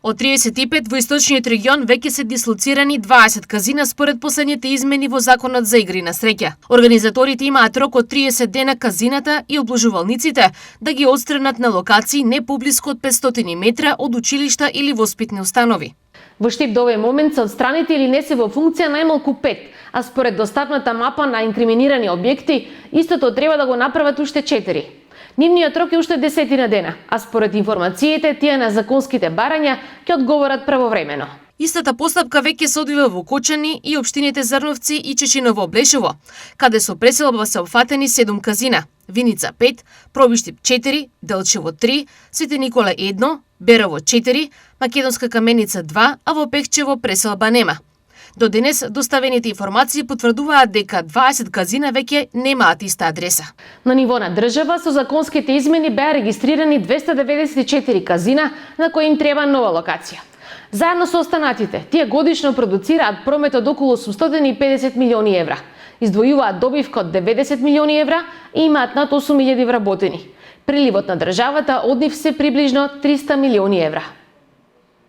Од 35 во источниот регион веќе се дислоцирани 20 казина според последните измени во Законот за игри на среќа. Организаторите имаат рок од 30 дена казината и обложувалниците да ги отстранат на локации не поблиску од 500 метра од училишта или воспитни установи. Во Штип до овој момент се отстраните или не се во функција најмалку 5, а според достапната мапа на инкриминирани објекти, истото треба да го направат уште 4. Нивниот рок е уште 10 дена, а според информациите, тие на законските барања ќе одговорат правовремено. Истата постапка веќе се одвива во Кочани и општините Зрновци и Чечиново-Блешево, каде со преселба се опфатени 7 казина: Виница 5, Пробиштип 4, Делчево 3, Свети Никола 1, Берово 4, Македонска Каменица 2, а во Пехчево преселба нема. До денес доставените информации потврдуваат дека 20 казина веќе немаат иста адреса. На ниво на држава со законските измени беа регистрирани 294 казина на кои им треба нова локација. Заедно со останатите, тие годишно продуцираат промет од околу 850 милиони евра, издвојуваат добивка од 90 милиони евра и имаат над 8000 вработени. Приливот на државата од нив се приближно 300 милиони евра.